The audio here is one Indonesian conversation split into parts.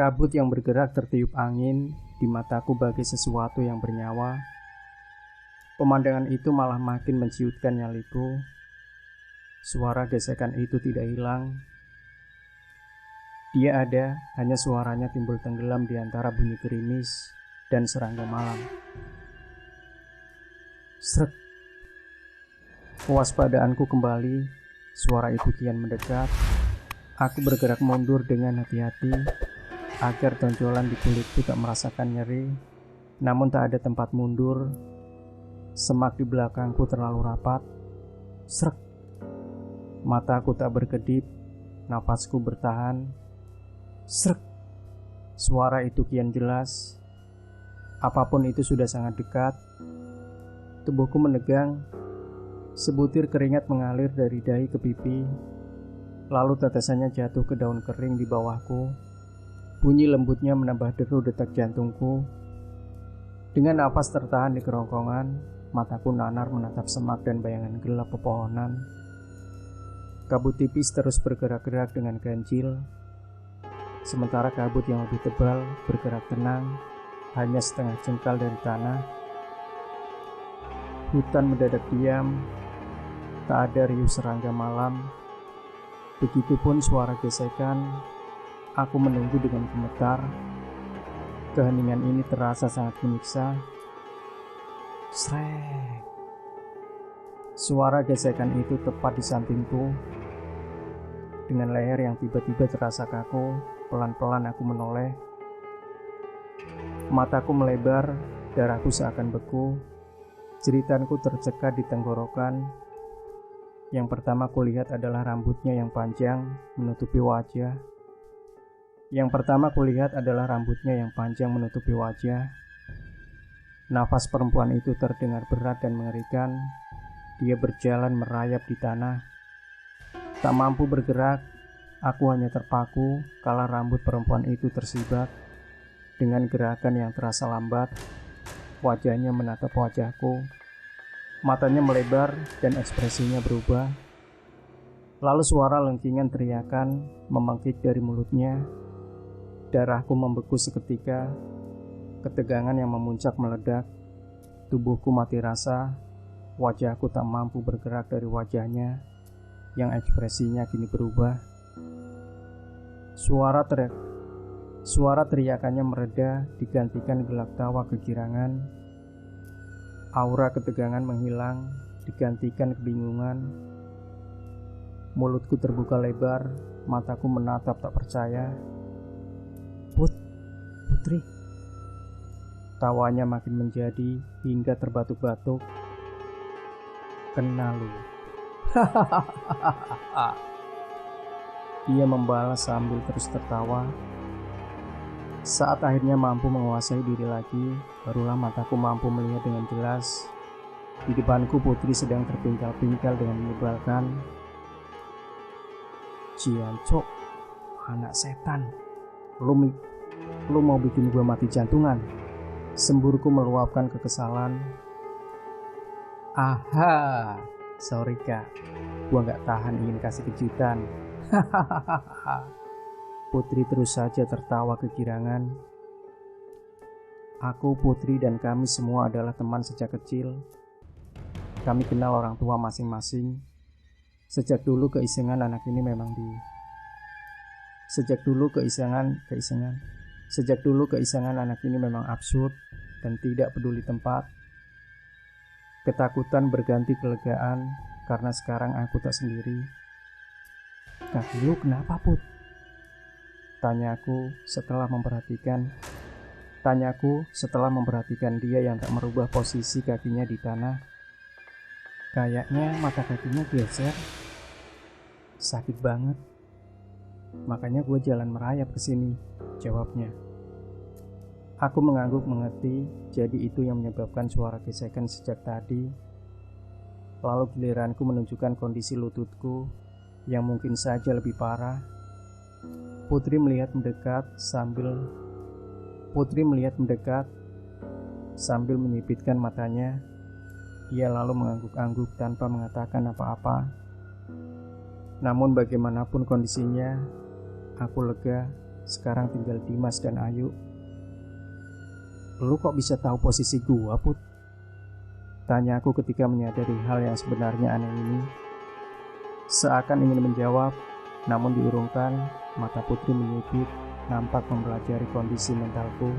Kabut yang bergerak tertiup angin di mataku bagai sesuatu yang bernyawa. Pemandangan itu malah makin menciutkan nyaliku. Suara gesekan itu tidak hilang. Dia ada, hanya suaranya timbul tenggelam di antara bunyi gerimis dan serangga malam. Srek. Kewaspadaanku kembali. Suara itu kian mendekat. Aku bergerak mundur dengan hati-hati agar tonjolan di kulitku tak merasakan nyeri. Namun tak ada tempat mundur. Semak di belakangku terlalu rapat. Srek. Mataku tak berkedip. Napasku bertahan. Srek. Suara itu kian jelas. Apapun itu sudah sangat dekat. Tubuhku menegang. Sebutir keringat mengalir dari dahi ke pipi. Lalu tetesannya jatuh ke daun kering di bawahku. Bunyi lembutnya menambah deru detak jantungku. Dengan napas tertahan di kerongkongan, mataku nanar menatap semak dan bayangan gelap pepohonan. Kabut tipis terus bergerak-gerak dengan ganjil. Sementara kabut yang lebih tebal bergerak tenang, hanya setengah jengkal dari tanah. Hutan mendadak diam. Tak ada riuh serangga malam. Begitupun suara gesekan. Aku menunggu dengan gemetar. Keheningan ini terasa sangat menyiksa. Srek. Suara gesekan itu tepat di sampingku. Dengan leher yang tiba-tiba terasa kaku, pelan-pelan aku menoleh. Mataku melebar, darahku seakan beku. Jeritanku tercekat di tenggorokan. Yang pertama kulihat adalah rambutnya yang panjang menutupi wajah. Nafas perempuan itu terdengar berat dan mengerikan. Dia berjalan merayap di tanah. Tak mampu bergerak, aku hanya terpaku kala rambut perempuan itu tersibak. Dengan gerakan yang terasa lambat, wajahnya menatap wajahku. Matanya melebar dan ekspresinya berubah. Lalu suara lengkingan teriakan memangkik dari mulutnya. Darahku membeku seketika. Ketegangan yang memuncak meledak. Tubuhku mati rasa. Wajahku tak mampu bergerak dari wajahnya yang ekspresinya kini berubah. Suara teriakannya mereda digantikan gelak tawa kegirangan. Aura ketegangan menghilang digantikan kebingungan. Mulutku terbuka lebar, mataku menatap tak percaya. Putri. Tawanya makin menjadi hingga terbatuk-batuk. Kenal lu. Dia membalas sambil terus tertawa. Saat akhirnya mampu menguasai diri lagi, barulah mataku mampu melihat dengan jelas. Di depanku Putri sedang terpingkal-pingkal dengan menyebalkan. Ciancok, anak setan. Lu mau bikin gue mati jantungan? Semburku meluapkan kekesalan. Aha, sorry kak, gue gak tahan ingin kasih kejutan. Putri terus saja tertawa kegirangan. Aku, Putri, dan kami semua adalah teman sejak kecil. Kami kenal orang tua masing-masing. Sejak dulu keisengan anak ini memang absurd dan tidak peduli tempat. Ketakutan berganti kelegaan karena sekarang aku tak sendiri. Kaki lu kenapa, Put? Tanyaku setelah memperhatikan dia yang tak merubah posisi kakinya di tanah. Kayaknya mata kakinya geser. Sakit banget. Makanya gue jalan merayap ke sini, jawabnya. Aku mengangguk mengerti, jadi itu yang menyebabkan suara gesekan sejak tadi. Lalu giliranku menunjukkan kondisi lututku yang mungkin saja lebih parah. Putri melihat mendekat sambil menyipitkan matanya. Ia lalu mengangguk-angguk tanpa mengatakan apa-apa. Namun bagaimanapun kondisinya, aku lega Sekarang tinggal Dimas dan Ayu. Lu kok bisa tahu posisi gua, Put? Tanya aku ketika menyadari hal yang sebenarnya aneh ini. Seakan ingin menjawab, namun diurungkan, mata Putri menyipit, nampak mempelajari kondisi mentalku.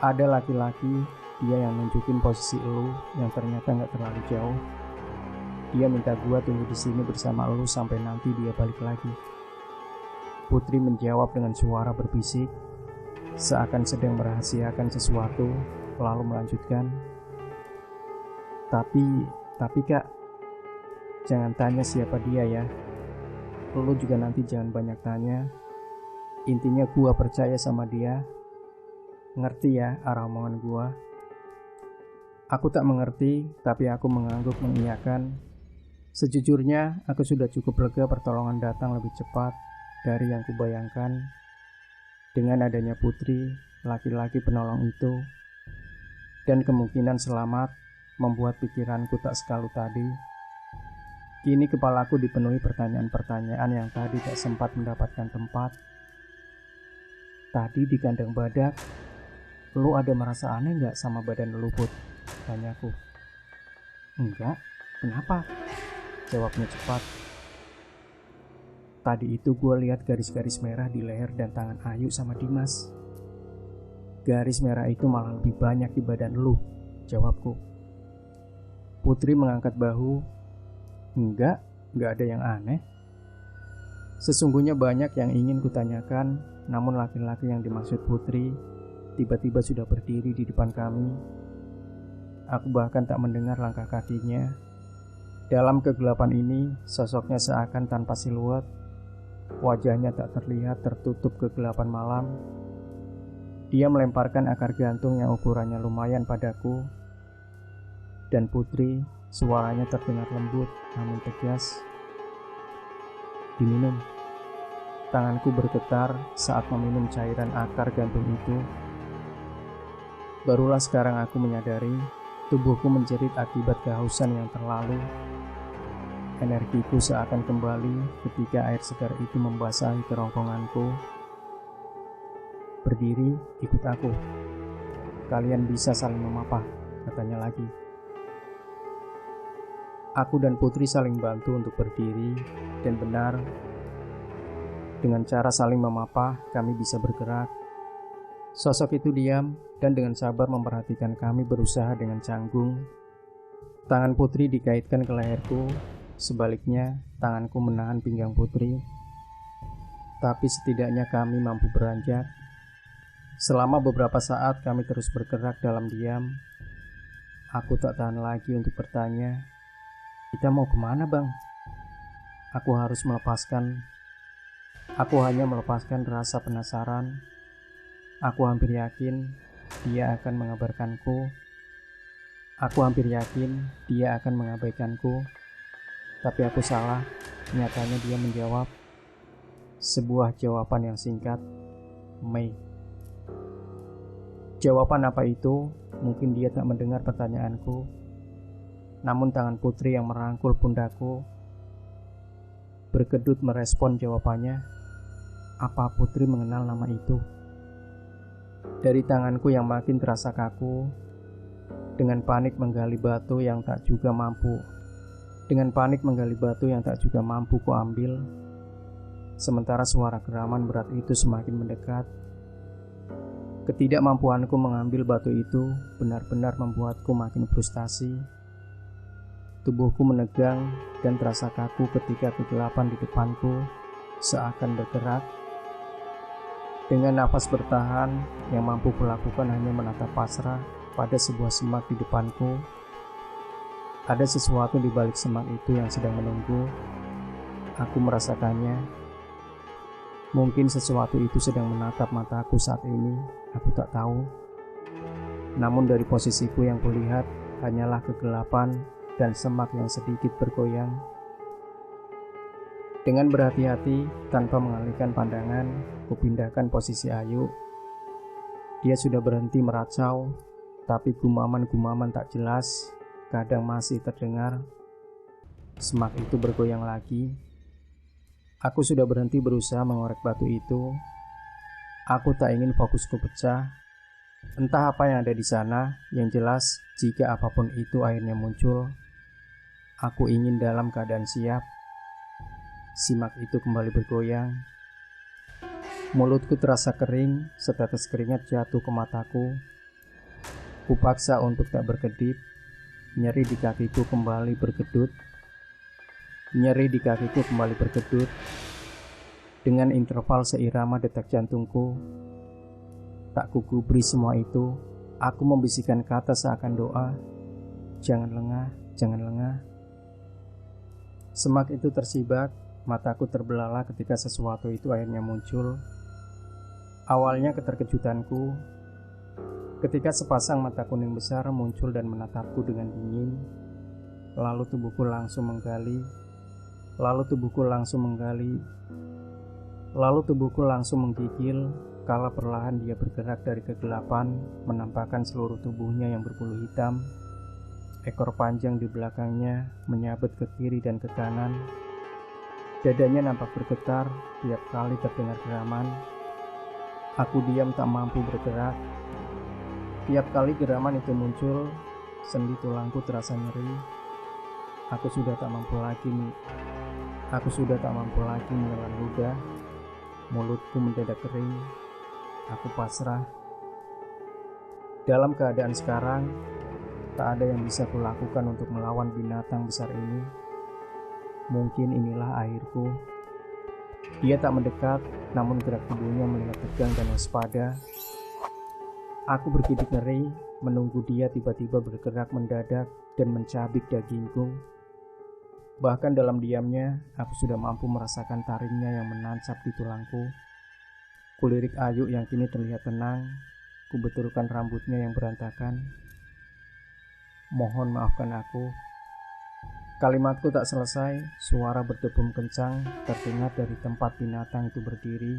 Ada laki-laki, dia yang nunjukin posisi elu yang ternyata gak terlalu jauh. Dia minta gua tunggu di sini bersama elu sampai nanti dia balik lagi. Putri menjawab dengan suara berbisik, seakan sedang merahasiakan sesuatu, lalu melanjutkan. Tapi kak, jangan tanya siapa dia ya. Elu juga nanti jangan banyak tanya. Intinya gua percaya sama dia. Ngerti ya arah omongan gua? Aku tak mengerti, tapi aku mengangguk mengiyakan. Sejujurnya, aku sudah cukup lega pertolongan datang lebih cepat dari yang kubayangkan. Dengan adanya Putri, laki-laki penolong itu, dan kemungkinan selamat membuat pikiranku tak sekalu tadi. Kini kepalaku dipenuhi pertanyaan-pertanyaan yang tadi tak sempat mendapatkan tempat. Tadi di kandang badak, lu ada merasa aneh gak sama badan lu, Put? Tanyaku. Enggak, kenapa? Jawabnya cepat. Tadi itu gue lihat garis-garis merah di leher dan tangan Ayu sama Dimas. Garis merah itu malah lebih banyak di badan lu, jawabku. Putri mengangkat bahu. Enggak ada yang aneh. Sesungguhnya banyak yang ingin kutanyakan, namun laki-laki yang dimaksud Putri tiba-tiba sudah berdiri di depan kami. Aku bahkan tak mendengar langkah kakinya. Dalam kegelapan ini, sosoknya seakan tanpa siluet. Wajahnya tak terlihat, tertutup kegelapan malam. Dia melemparkan akar gantung yang ukurannya lumayan padaku. Dan Putri, suaranya terdengar lembut namun tegas. Diminum. Tanganku bergetar saat meminum cairan akar gantung itu. Barulah sekarang aku menyadari tubuhku menjerit akibat kehausan yang terlalu. Energiku seakan kembali ketika air segar itu membasahi kerongkonganku. Berdiri, ikut aku. Kalian bisa saling memapah, katanya lagi. Aku dan Putri saling bantu untuk berdiri, dan benar, dengan cara saling memapah, kami bisa bergerak. Sosok itu diam dan dengan sabar memperhatikan kami berusaha dengan canggung. Tangan Putri dikaitkan ke leherku, sebaliknya tanganku menahan pinggang Putri. Tapi setidaknya kami mampu beranjak. Selama beberapa saat kami terus bergerak dalam diam. Aku tak tahan lagi untuk bertanya, kita mau kemana, Bang? Aku hanya melepaskan rasa penasaran. Aku hampir yakin dia akan mengabarkanku. Aku hampir yakin dia akan mengabaikanku. Tapi aku salah. Nyatanya dia menjawab. Sebuah jawaban yang singkat. Mei. Jawaban apa itu? Mungkin dia tak mendengar pertanyaanku. Namun tangan Putri yang merangkul pundakku berkedut merespon jawabannya. Apa Putri mengenal nama itu? Dari tanganku yang makin terasa kaku, dengan panik menggali batu yang tak juga mampu kuambil. Sementara suara geraman berat itu semakin mendekat. Ketidakmampuanku mengambil batu itu benar-benar membuatku makin frustasi. Tubuhku menegang dan terasa kaku ketika kegelapan di depanku seakan bergerak. Dengan nafas bertahan, yang mampu kulakukan hanya menatap pasrah pada sebuah semak di depanku. Ada sesuatu di balik semak itu yang sedang menunggu. Aku merasakannya. Mungkin sesuatu itu sedang menatap mataku saat ini, aku tak tahu. Namun dari posisiku yang kulihat, hanyalah kegelapan dan semak yang sedikit bergoyang. Dengan berhati-hati, tanpa mengalihkan pandangan, kupindahkan posisi Ayu. Dia sudah berhenti meracau, tapi gumaman-gumaman tak jelas kadang masih terdengar. Semak itu bergoyang lagi. Aku sudah berhenti berusaha mengorek batu itu. Aku tak ingin fokusku pecah. Entah apa yang ada di sana, yang jelas jika apapun itu akhirnya muncul, aku ingin dalam keadaan siap. Simak itu kembali bergoyang. Mulutku terasa kering, setetes keringat jatuh ke mataku. Kupaksa untuk tak berkedip. Nyeri di kakiku kembali berkedut. Dengan interval seirama detak jantungku. Tak kugubri semua itu. Aku membisikkan kata seakan doa. Jangan lengah, jangan lengah. Semak itu tersibak. Mataku terbelalak ketika sesuatu itu akhirnya muncul. Awalnya keterkejutanku ketika sepasang mata kuning besar muncul dan menatapku dengan dingin. Lalu tubuhku langsung menggigil. Kala perlahan dia bergerak dari kegelapan, menampakkan seluruh tubuhnya yang berbulu hitam. Ekor panjang di belakangnya menyabet ke kiri dan ke kanan. Dadanya nampak bergetar tiap kali terdengar geraman. Aku diam tak mampu bergerak. Tiap kali geraman itu muncul, sendi tulangku terasa nyeri. Aku sudah tak mampu lagi menelan ludah. Mulutku mendadak kering. Aku pasrah. Dalam keadaan sekarang, tak ada yang bisa kulakukan untuk melawan binatang besar ini. Mungkin inilah akhirku. Dia tak mendekat, namun gerak tubuhnya melihat tegang dan waspada. Aku bergidik ngeri, menunggu dia tiba-tiba bergerak mendadak dan mencabik dagingku. Bahkan dalam diamnya, aku sudah mampu merasakan taringnya yang menancap di tulangku. Kulirik Ayu yang kini terlihat tenang, kubetulkan rambutnya yang berantakan. Mohon maafkan aku. Kalimatku tak selesai, suara berdebum kencang terdengar dari tempat binatang itu berdiri.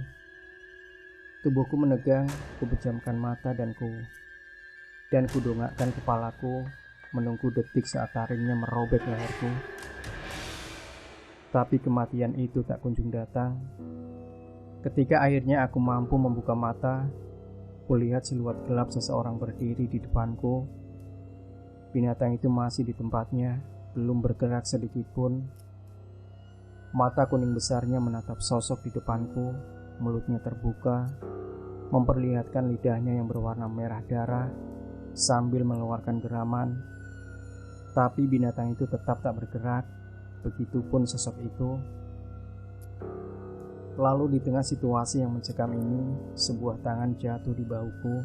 Tubuhku menegang, kupejamkan mata dan kudongakkan kepalaku, menunggu detik saat taringnya merobek leherku. Tapi kematian itu tak kunjung datang. Ketika akhirnya aku mampu membuka mata, kulihat siluet gelap seseorang berdiri di depanku. Binatang itu masih di tempatnya, belum bergerak sedikit pun. Mata kuning besarnya menatap sosok di depanku, mulutnya terbuka, memperlihatkan lidahnya yang berwarna merah darah sambil mengeluarkan geraman. Tapi binatang itu tetap tak bergerak, begitupun sosok itu. Lalu di tengah situasi yang mencekam ini, sebuah tangan jatuh di bahuku.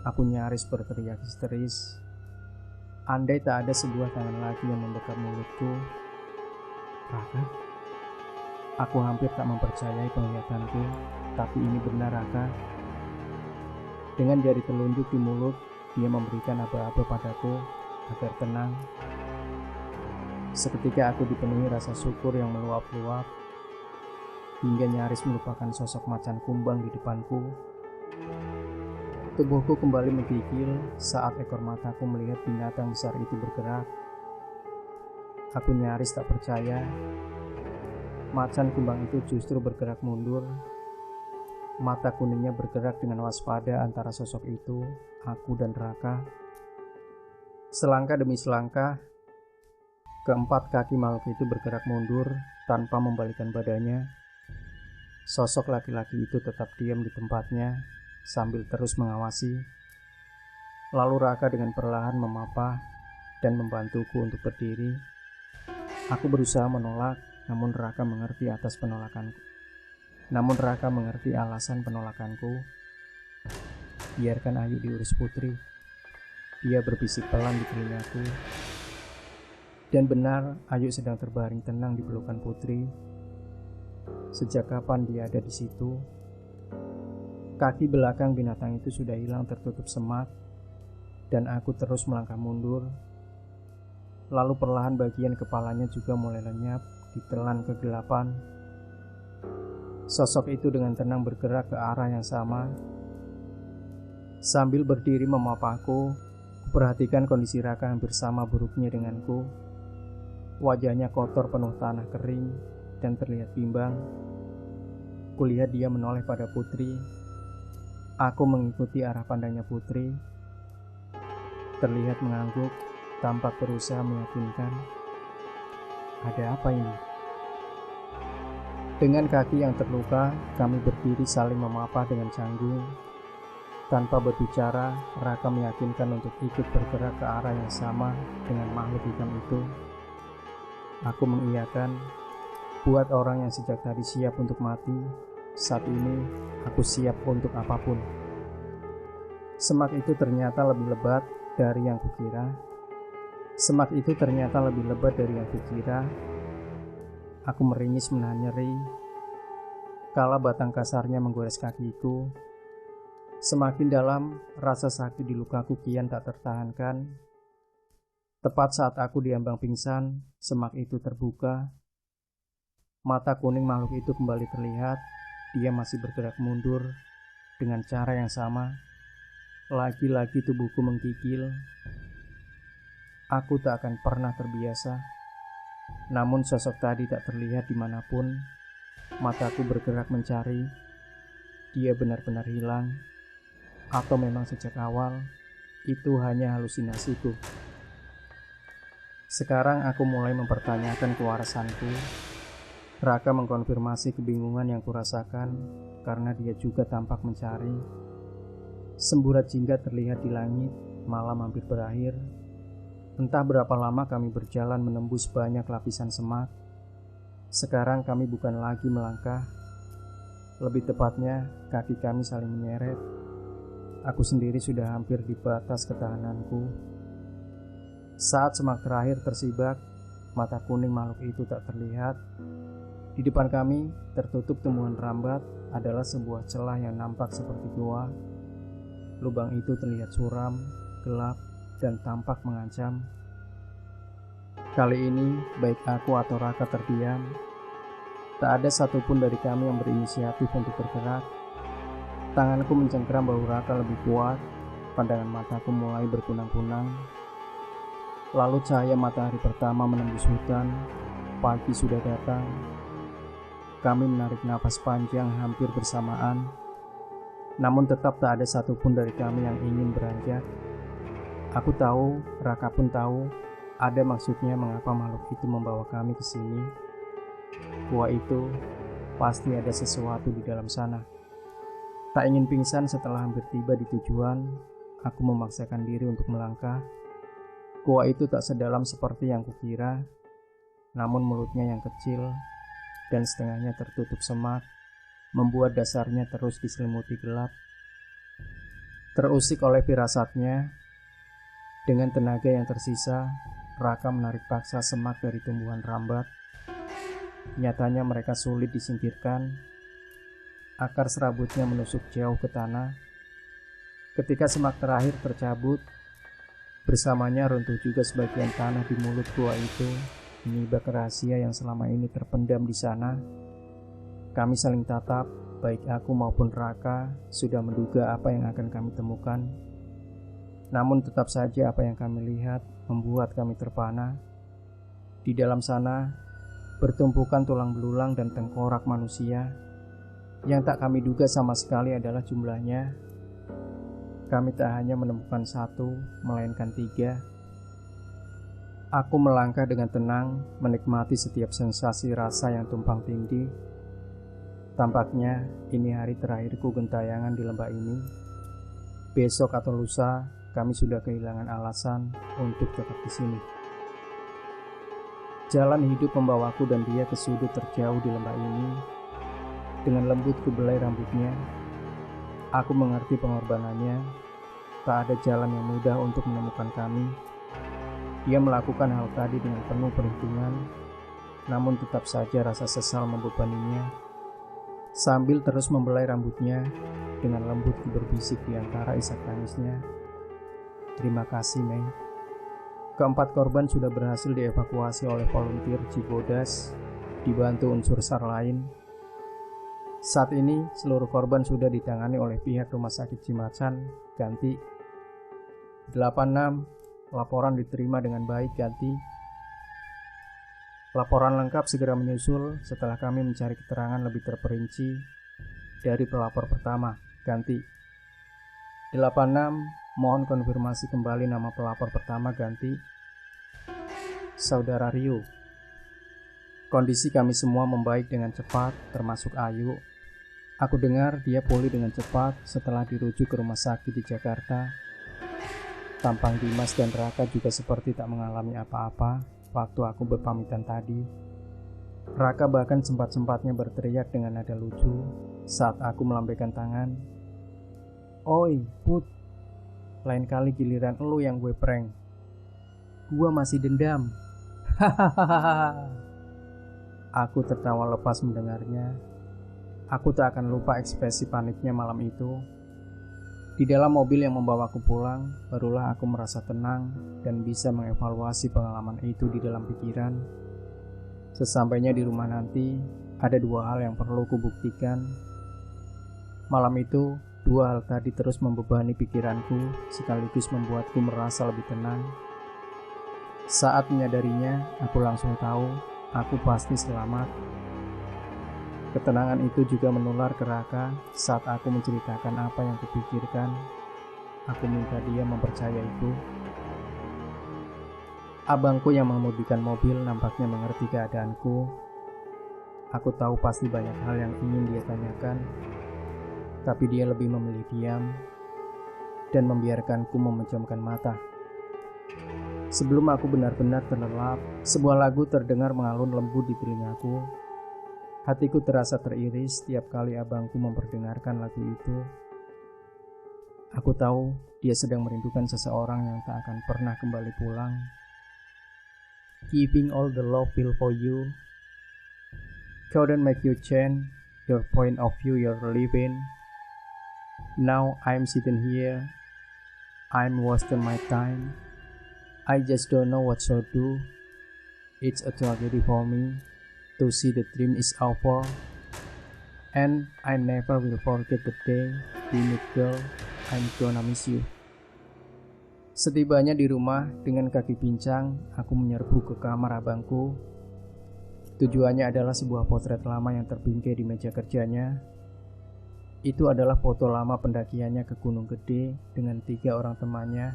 Aku nyaris berteriak histeris. Andai tak ada sebuah tangan lagi yang membekap mulutku. Raka? Aku hampir tak mempercayai penglihatanku, tapi ini benar Raka. Dengan jari telunjuk di mulut, dia memberikan aba-aba padaku agar tenang. Seketika aku dipenuhi rasa syukur yang meluap-luap, hingga nyaris melupakan sosok macan kumbang di depanku. Tubuhku kembali menggigil saat ekor mataku melihat binatang besar itu bergerak. Aku nyaris tak percaya. Macan kumbang itu justru bergerak mundur. Mata kuningnya bergerak dengan waspada antara sosok itu, aku dan Raka. Selangkah demi selangkah, keempat kaki makhluk itu bergerak mundur tanpa membalikkan badannya. Sosok laki-laki itu tetap diam di tempatnya sambil terus mengawasi. Lalu Raka dengan perlahan memapah dan membantuku untuk berdiri. Aku berusaha menolak, namun Raka mengerti alasan penolakanku. Biarkan Ayu diurus Putri, dia berbisik pelan di telingaku. Dan benar, Ayu sedang terbaring tenang di pelukan Putri. Sejak kapan dia ada di situ? Kaki belakang binatang itu sudah hilang tertutup semak, dan aku terus melangkah mundur. Lalu perlahan bagian kepalanya juga mulai lenyap ditelan kegelapan. Sosok itu dengan tenang bergerak ke arah yang sama. Sambil berdiri memapahku, kuperhatikan kondisi Raka hampir sama buruknya denganku. Wajahnya kotor penuh tanah kering, dan terlihat bimbang. Kulihat dia menoleh pada Putri. Aku mengikuti arah pandangnya Putri. Terlihat mengangguk, tampak berusaha meyakinkan. Ada apa ini? Dengan kaki yang terluka, kami berdiri saling memapah dengan canggung. Tanpa berbicara, Raka meyakinkan untuk ikut bergerak ke arah yang sama dengan makhluk hitam itu. Aku mengiyakan. Buat orang yang sejak tadi siap untuk mati, saat ini aku siap untuk apapun. Semak itu ternyata lebih lebat dari yang kukira. Aku meringis menahan nyeri. Kala batang kasarnya menggores kakiku, semakin dalam rasa sakit di lukaku kian tak tertahankan. Tepat saat aku diambang pingsan, semak itu terbuka. Mata kuning makhluk itu kembali terlihat. Dia masih bergerak mundur dengan cara yang sama. Lagi-lagi tubuhku menggigil. Aku tak akan pernah terbiasa. Namun sosok tadi tak terlihat dimanapun. Mataku bergerak mencari. Dia benar-benar hilang. Atau memang sejak awal itu hanya halusinasiku. Sekarang aku mulai mempertanyakan kewarasanku. Raka mengkonfirmasi kebingungan yang kurasakan karena dia juga tampak mencari. Semburat jingga terlihat di langit. Malam hampir berakhir. Entah berapa lama kami berjalan menembus banyak lapisan semak. Sekarang kami bukan lagi melangkah. Lebih tepatnya, kaki kami saling menyeret. Aku sendiri sudah hampir di batas ketahananku. Saat semak terakhir tersibak, mata kuning makhluk itu tak terlihat. Di depan kami, tertutup tumbuhan rambat, adalah sebuah celah yang nampak seperti gua. Lubang itu terlihat suram, gelap, dan tampak mengancam. Kali ini, baik aku atau Raka terdiam. Tak ada satupun dari kami yang berinisiatif untuk bergerak. Tanganku mencengkeram bahu Raka lebih kuat. Pandangan mataku mulai berkunang-kunang. Lalu cahaya matahari pertama menembus hutan. Pagi sudah datang. Kami menarik napas panjang hampir bersamaan. Namun tetap tak ada satupun dari kami yang ingin beranjak. Aku tahu, Raka pun tahu, ada maksudnya mengapa makhluk itu membawa kami ke sini. Gua itu pasti ada sesuatu di dalam sana. Tak ingin pingsan setelah hampir tiba di tujuan, aku memaksakan diri untuk melangkah. Gua itu tak sedalam seperti yang kukira, namun mulutnya yang kecil dan setengahnya tertutup semak membuat dasarnya terus diselimuti gelap. Terusik oleh firasatnya, dengan tenaga yang tersisa, Raka menarik paksa semak dari tumbuhan rambat. Nyatanya mereka sulit disingkirkan. Akar serabutnya menusuk jauh ke tanah. Ketika semak terakhir tercabut, bersamanya runtuh juga sebagian tanah di mulut gua itu, menyibak rahasia yang selama ini terpendam di sana. Kami saling tatap, baik aku maupun Raka sudah menduga apa yang akan kami temukan. Namun tetap saja apa yang kami lihat membuat kami terpana. Di dalam sana, bertumpukan tulang belulang dan tengkorak manusia. Yang tak kami duga sama sekali adalah jumlahnya. Kami tak hanya menemukan satu, melainkan 3. Aku melangkah dengan tenang, menikmati setiap sensasi rasa yang tumpang tindih. Tampaknya ini hari terakhirku gentayangan di lembah ini. Besok atau lusa, kami sudah kehilangan alasan untuk tetap di sini. Jalan hidup membawaku dan dia ke sudut terjauh di lembah ini. Dengan lembut kubelai rambutnya. Aku mengerti pengorbanannya. Tak ada jalan yang mudah untuk menemukan kami. Dia melakukan hal tadi dengan penuh perhitungan, namun tetap saja rasa sesal membebaninya. Sambil terus membelai rambutnya, dengan lembut berbisik di antara isak tangisnya. Terima kasih, Mei. Keempat korban sudah berhasil dievakuasi oleh volunteer Cibodas, dibantu unsur SAR lain. Saat ini, seluruh korban sudah ditangani oleh pihak Rumah Sakit Cimacan, Ganti. 86, laporan diterima dengan baik, Ganti. Laporan lengkap segera menyusul setelah kami mencari keterangan lebih terperinci dari pelapor pertama. Ganti. 86. Mohon konfirmasi kembali nama pelapor pertama. Ganti. Saudara Rio. Kondisi kami semua membaik dengan cepat, termasuk Ayu. Aku dengar dia pulih dengan cepat setelah dirujuk ke rumah sakit di Jakarta. Tampang Dimas dan Raka juga seperti tak mengalami apa-apa waktu aku berpamitan tadi. Raka bahkan sempat-sempatnya berteriak dengan nada lucu saat aku melambaikan tangan. Oi, Put, lain kali giliran lu yang gue prank. Gua masih dendam. Hahaha. Aku tertawa lepas mendengarnya. Aku tak akan lupa ekspresi paniknya malam itu. Di dalam mobil yang membawaku pulang, barulah aku merasa tenang dan bisa mengevaluasi pengalaman itu di dalam pikiran. Sesampainya di rumah nanti, ada dua hal yang perlu kubuktikan. Malam itu, dua hal tadi terus membebani pikiranku sekaligus membuatku merasa lebih tenang. Saat menyadarinya, aku langsung tahu aku pasti selamat. Ketenangan itu juga menular ke Raka saat aku menceritakan apa yang kupikirkan. Aku minta dia mempercayai itu. Abangku yang mengemudikan mobil nampaknya mengerti keadaanku. Aku tahu pasti banyak hal yang ingin dia tanyakan, tapi dia lebih memilih diam dan membiarkanku memejamkan mata. Sebelum aku benar-benar terlelap, sebuah lagu terdengar mengalun lembut di telingaku. Hatiku terasa teriris setiap kali abangku memperdengarkan lagu itu. Aku tahu dia sedang merindukan seseorang yang tak akan pernah kembali pulang. Giving all the love feel for you couldn't make you change your point of view you're living. Now I'm sitting here, I'm wasting my time. I just don't know what to do. It's a tragedy for me to see the dream is over, and I never will forget the day we meet, girl. I'm gonna miss you. Setibanya di rumah dengan kaki pincang, aku menyerbu ke kamar abangku. Tujuannya adalah sebuah potret lama yang terbingkai di meja kerjanya. Itu adalah foto lama pendakiannya ke Gunung Gede dengan 3 orang temannya.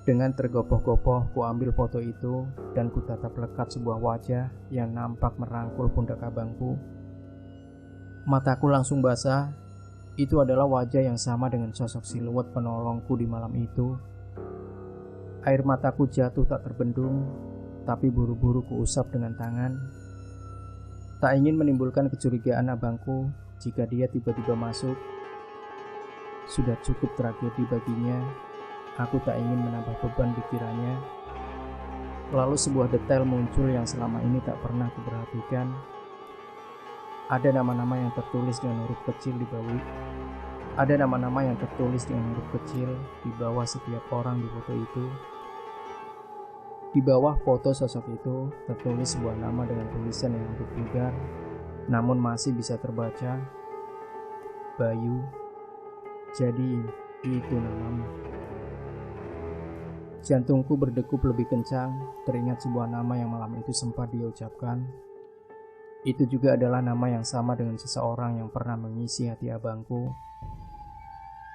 Dengan tergopoh-gopoh ku ambil foto itu dan ku tatap lekat sebuah wajah yang nampak merangkul pundak abangku. Mataku langsung basah. Itu adalah wajah yang sama dengan sosok siluet penolongku di malam itu. Air mataku jatuh tak terbendung, tapi buru-buru ku usap dengan tangan. Tak ingin menimbulkan kecurigaan abangku jika dia tiba-tiba masuk. Sudah cukup tragedi baginya. Aku tak ingin menambah beban pikirannya. Lalu sebuah detail muncul yang selama ini tak pernah kuperhatikan. Ada nama-nama yang tertulis dengan huruf kecil di bawah. Ada nama-nama yang tertulis dengan huruf kecil di bawah setiap orang di foto itu. Di bawah foto sosok itu tertulis sebuah nama dengan tulisan yang huruf vulgar, namun masih bisa terbaca. Bayu. Jadi itu namamu. Jantungku berdegup lebih kencang, teringat sebuah nama yang malam itu sempat dia ucapkan. Itu juga adalah nama yang sama dengan seseorang yang pernah mengisi hati abangku.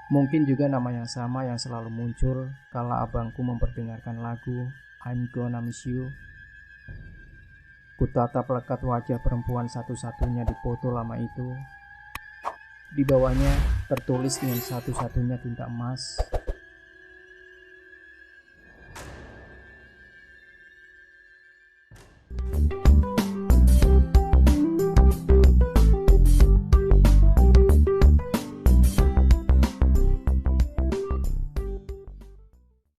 Mungkin juga nama yang sama yang selalu muncul kala abangku memperdengarkan lagu I'm Gonna Miss You. Kutatap lekat wajah perempuan satu-satunya di foto lama itu. Di bawahnya tertulis dengan satu-satunya tinta emas,